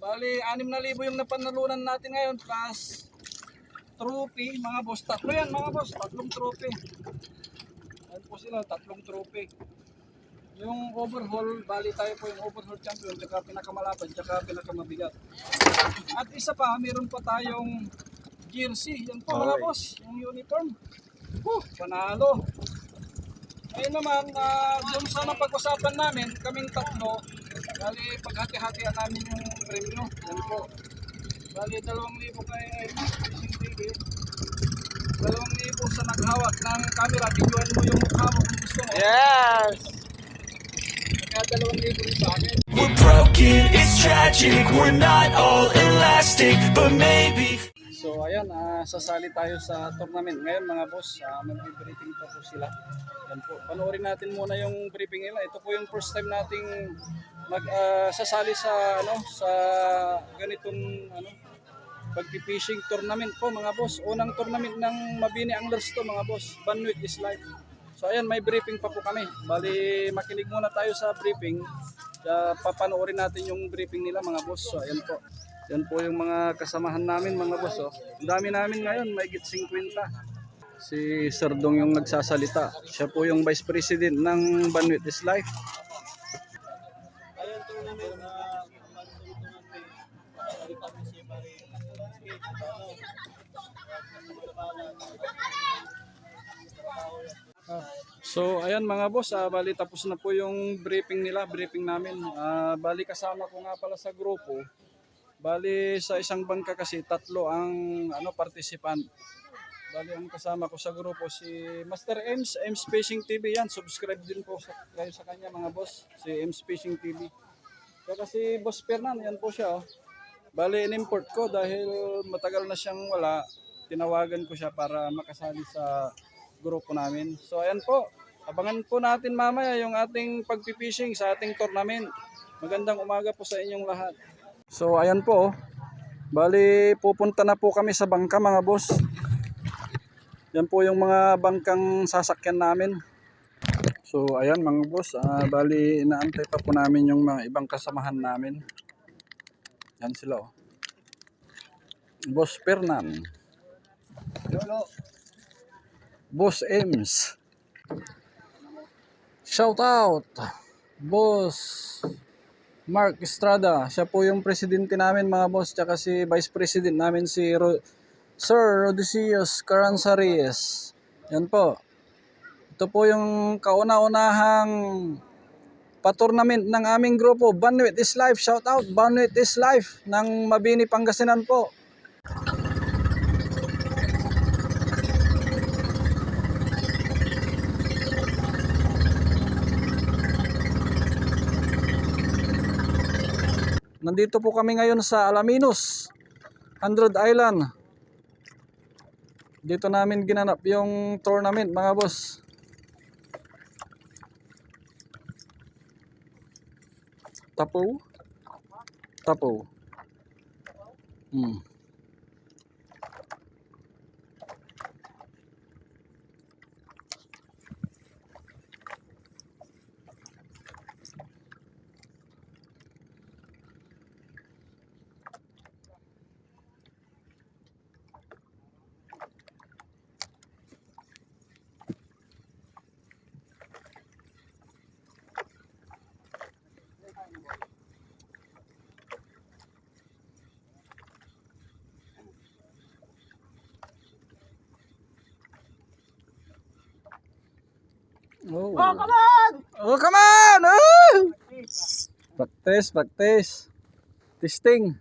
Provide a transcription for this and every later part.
Bali, 6,000 yung napanalunan natin ngayon plus trophy, mga boss. Tatlo yan mga boss, tatlong trophy. Ayan po sila, tatlong trophy. Yung overhaul, bali tayo po yung overhaul champion, tsaka pinakamalapad, tsaka pinakamabigat. At isa pa, meron pa tayong jersey. Yan po mga boss, yung uniform. Panalo. Ngayon naman, doon sa napag-usapan namin, kaming tatlo, bali paghati-hatian namin yung premyo. Yan po. Bali 2,000 kay Fishing TV. 2,000 sa naghawak ng camera. Videoan mo yung mukha mo kung gusto mo. Yes! Kaya 2,000 rin sa akin. We're broken, it's tragic, we're not all elastic, but maybe. So ayan, sasali tayo sa tournament ngayon mga boss. Mag-briefing pa po sila. Yan po. Panoorin natin muna yung briefing nila. Ito po yung first time nating sasali sa sa ganitong pag-fishing tournament po mga boss. Unang tournament ng Mabini Anglers to mga boss. Banwit is life. So ayan, may briefing pa po kami. Bali makinig muna tayo sa briefing. Papanoorin natin yung briefing nila mga boss. So ayan po. Yan po yung mga kasamahan namin mga boss. Ang dami namin ngayon, may git 50. Si Sir Dong yung nagsasalita. Siya po yung Vice President ng Banwit is Life. So ayan mga boss, bali tapos na po yung briefing nila, briefing namin. Bali kasama ko nga pala sa grupo. Bali sa isang bangka kasi tatlo ang participant. Bali ang kasama ko sa grupo si Master Ems Fishing TV yan. Subscribe din po kayo sa kanya mga boss, si Ems Fishing TV. Kaya kasi Boss Fernan, yan po siya. Bali in-import ko dahil matagal na siyang wala. Tinawagan ko siya para makasali sa grupo namin. So ayan po, abangan po natin mamaya yung ating pagpipishing sa ating tournament. Magandang umaga po sa inyong lahat. So ayan po, bali pupunta na po kami sa bangka mga boss. Yan po yung mga bangkang sasakyan namin. So ayan mga boss, bali inaantay pa po namin yung mga ibang kasamahan namin. Yan sila oh. Boss Fernan, Boss Ems, shout out Boss Mark Estrada, siya po yung presidente namin mga boss, tsaka si vice president namin si Sir Rodicius Caranzaries. Yan po. Ito po yung kauna-unahang pa-tournament ng aming grupo, Banwit is Life. Shout out Banwit is Life ng Mabini, Pangasinan po. Nandito po kami ngayon sa Alaminos, 100 Island. Dito namin ginanap yung tournament mga boss. Tapo. Oh, come on! Oh, come on! Oh! Practice. Testing.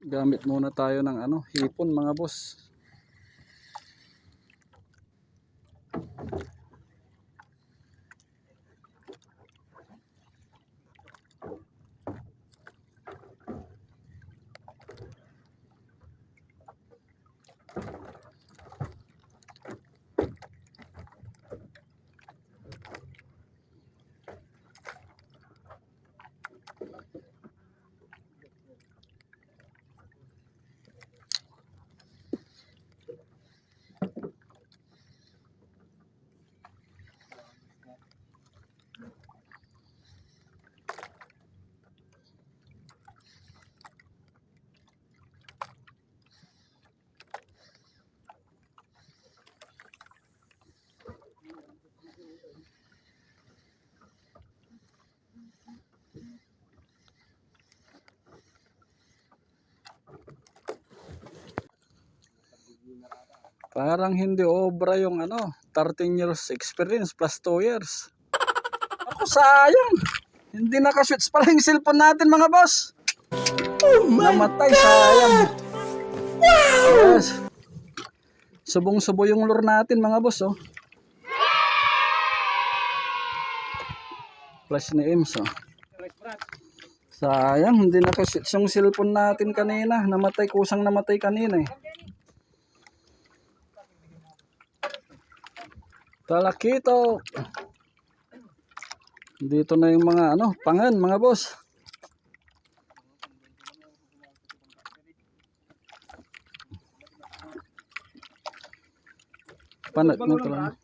Gamit muna tayo ng hipon mga boss. Parang hindi obra yung 13 years experience plus 2 years. Ako sayang. Hindi nakaswitch pala yung cellphone natin mga boss. Namatay, sayang. Yes. Subong-subo yung lure natin mga boss, oh. Flash ni Ems, oh. Sayang, hindi nakaswitch yung cellphone natin kanina. Namatay, kusang namatay kanina eh. Talakito. Dito na yung mga pangan mga boss. Panat na to lang.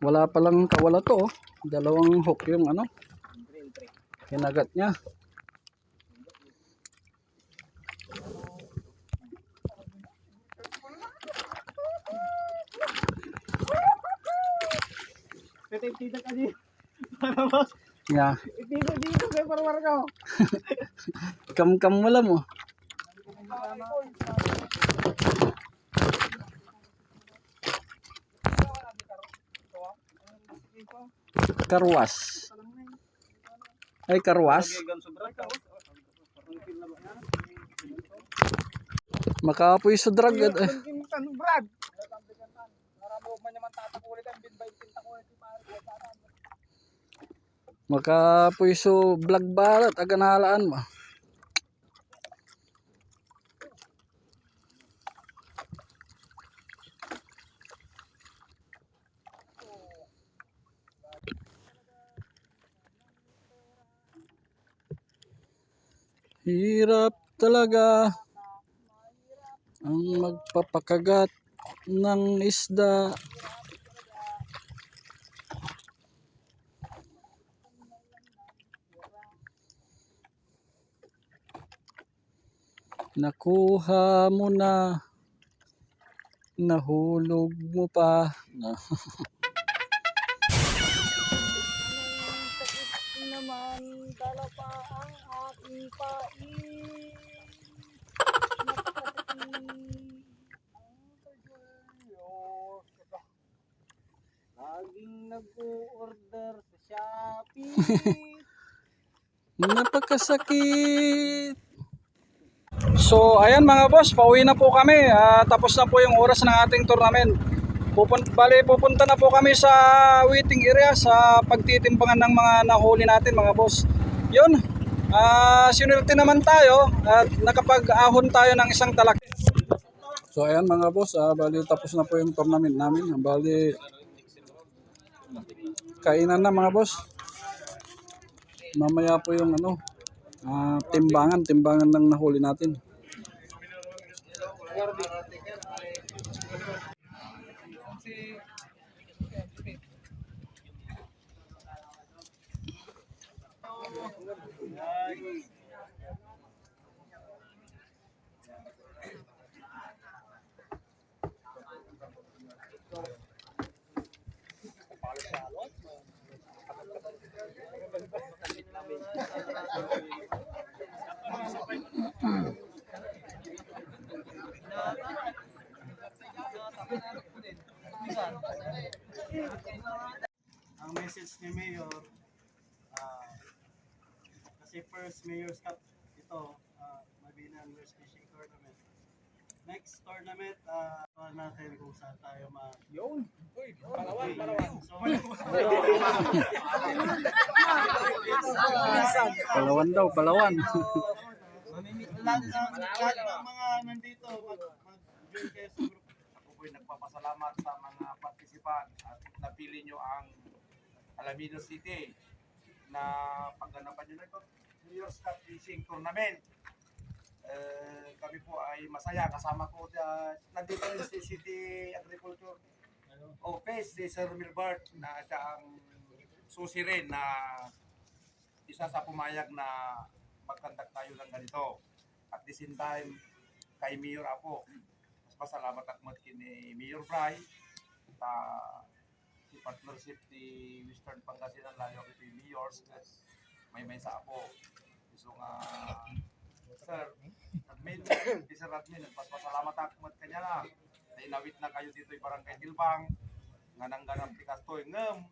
Wala palang kawala to, oh. Dalawang hook yung kinagat niya. Tidak aja. Para bos. Yeah. Dito kay parwar ka. Kam-kam wala mo. Karwas. Ay, karwas. Makapoy sa drag. Brad. Makapoy sa vlog barat. Aganalaan mo. Hirap talaga ang magpapakagat ng isda. Nakuha mo na, nahulog mo pa. Naman dala pa ang aking pain. Laging nag-order sa Shopee. Napakasakit. So ayan mga boss, pauwi na po kami. Tapos na po yung oras ng ating tournament. Pupunta na po kami sa waiting area sa pagtitimbangan ng mga nahuli natin mga boss. Yun, sinulti naman tayo at nakapag-ahon tayo ng isang talak. So ayan mga boss, bali tapos na po yung tournament namin. Bali kainan na mga boss. Mamaya po yung timbangan ng nahuli natin. Ang message ni Mayor, kasi first Mayor's Cup ito, Mabini Anglers Fishing Tournament. Next tournament, natin kung saan tayo Yun. Uy, Palawan. So, Palawan. lahat ng mga nandito, mag-join kayo sa group. Ako po'y nagpapasalamat sa mga participant at napili nyo ang Alaminos City na pagganapan nyo na ito New Year's Cup Fishing Tournament. Kami po ay masaya kasama ko nandito rin si City Agriculture Office, si Sir Milbert na siya ang susi rin na isa sa pumayag na magkandak tayo ng ganito. At the same time, kay Mayor Apo, mas pasalamat at kini Mayor Bray, si partnership ni Western Pangasinan, layo kay Mayors, may sa Apo. So nga, Sir, admin, Officer Admin, pasalamat ako mat kanya na. Nainawit na kayo dito yung barangay Dilbang, nga nangganap di kastoy ngem.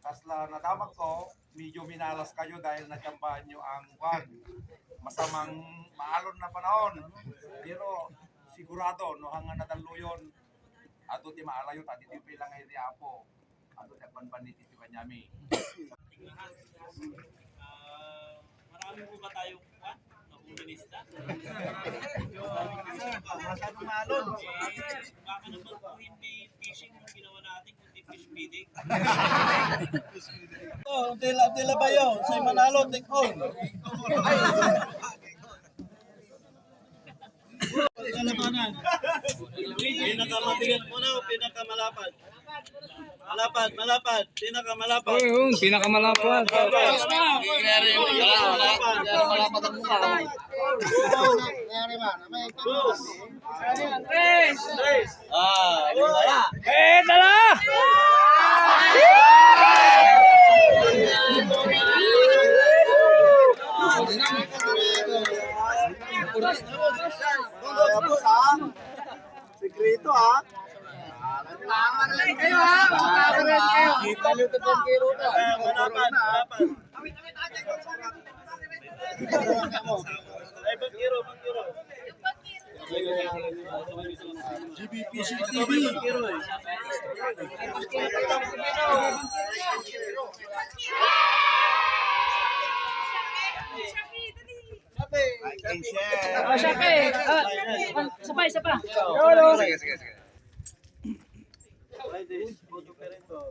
Kasla nadamag ko, medyo minalas kayo dahil natsambahan nyo ang masamang maalon na panahon. Pero sigurado, no hanga nadaluyon, ato ti maalayo, tati ti pilang ay apo. Ato ti banban ni Titi Banyami. Marami po ba tayong kwan? Nakuminista? Masyado malon. Baka naman po hindi fishing yung ginawa natin, kundi fish feeding. Tila ba yun? Sa Manalo, take home. Kalabanan. Pinakamabigat mo na o pinakamalapad? Malapad. Pinakamalapad. Pinakamalapad. Dala! Sekreto ha. Malapad. Ay, bangkiro. GBPC TV. Bangkiro eh. Sabay. Ladies, Boto Perito.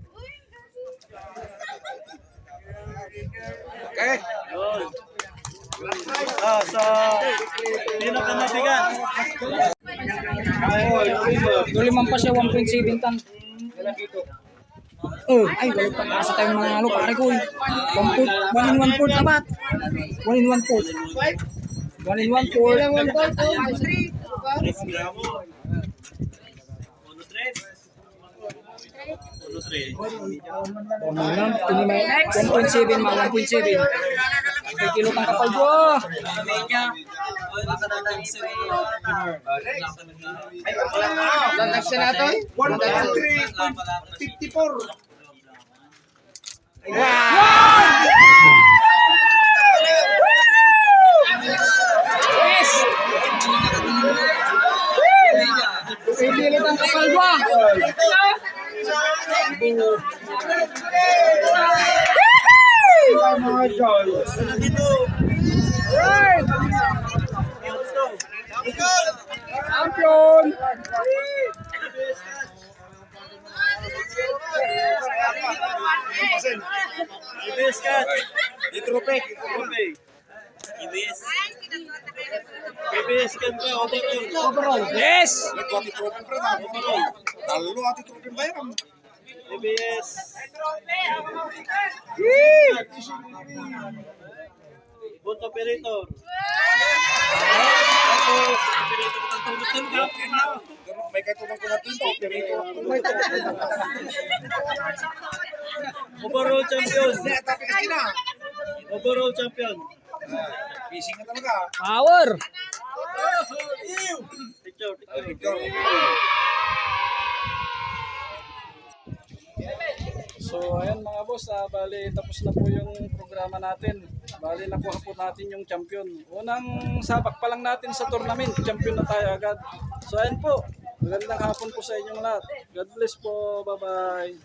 Okay. Sa pinakamabigat. Limang pa siya 1.7 ton. Ay, wala pa nasa tayong mga ano, pare ko. 1 in 1 port dapat. 1 in 1 port. 1 in 1 port. 3 gramo. 1.3. 1.7 mga 1.7. 1 kilo tang kapal ko. Lagsak natin? 1.354. Yes! 1 kilo tang kapal ko. Champion! Ibis ka. Itrope. Ibis ka ba? Overall. Yes! Talo ati trope bayram. Ibis. Boto Perito. May katulong ko natin to. Overall champion. Tapi kasi na. Overall champion. Fishing na talaga. Power! Picture. So ayan mga boss, bali tapos na po yung programa natin. Bali nakuha po natin yung champion. Unang sabak pa lang natin sa tournament, champion na tayo agad. So ayan po, magandang hapon po sa inyong lahat. God bless po, bye-bye.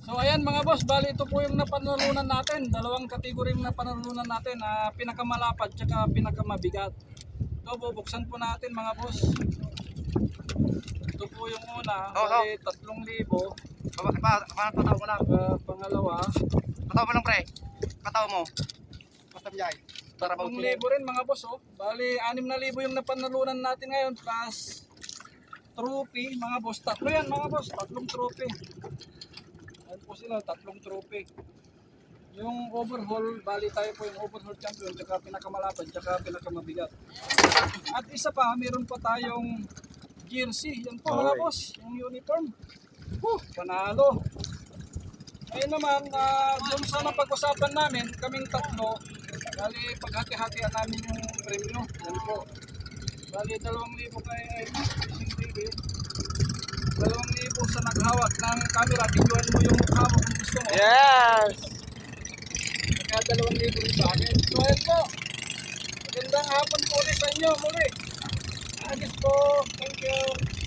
So ayan mga boss, bali ito po yung napanalunan natin. Dalawang kategory yung napanalunan natin, pinakamalapad at pinakamabigat. Ito, bubuksan po natin mga boss. Ito po yung una, bali 3,000. Pataw mo lang. Pangalawa, Pataw mo lang pre. Pataw mo. Patamyay. 3,000 rin mga boss. Oh. Bali 6,000 yung napanalunan natin ngayon plus trophy mga boss. Tatlo yan mga boss, 3 trophy. Ayan po sila, 3 trophy. Yung overhaul, bali tayo po yung overhaul champion, tsaka pinakamalapad, tsaka pinakamabigat. At isa pa, meron pa tayong jersey. Yan po mga boss, yung uniform. Panalo. Ngayon naman, doon sa napag-usapan namin, kaming tatlo, Bali, paghati-hatian namin yung premyo. Yan po. Bali, 2,000 kay Fishing TV. 2,000 sa naghawak ng camera. Videoan mo yung mukha mo kung gusto mo. Yes! Kaya 2,000 rin sa akin. So, ayan po. Magandang hapon po ulit sa inyo. Muli. Agis po. Thank you.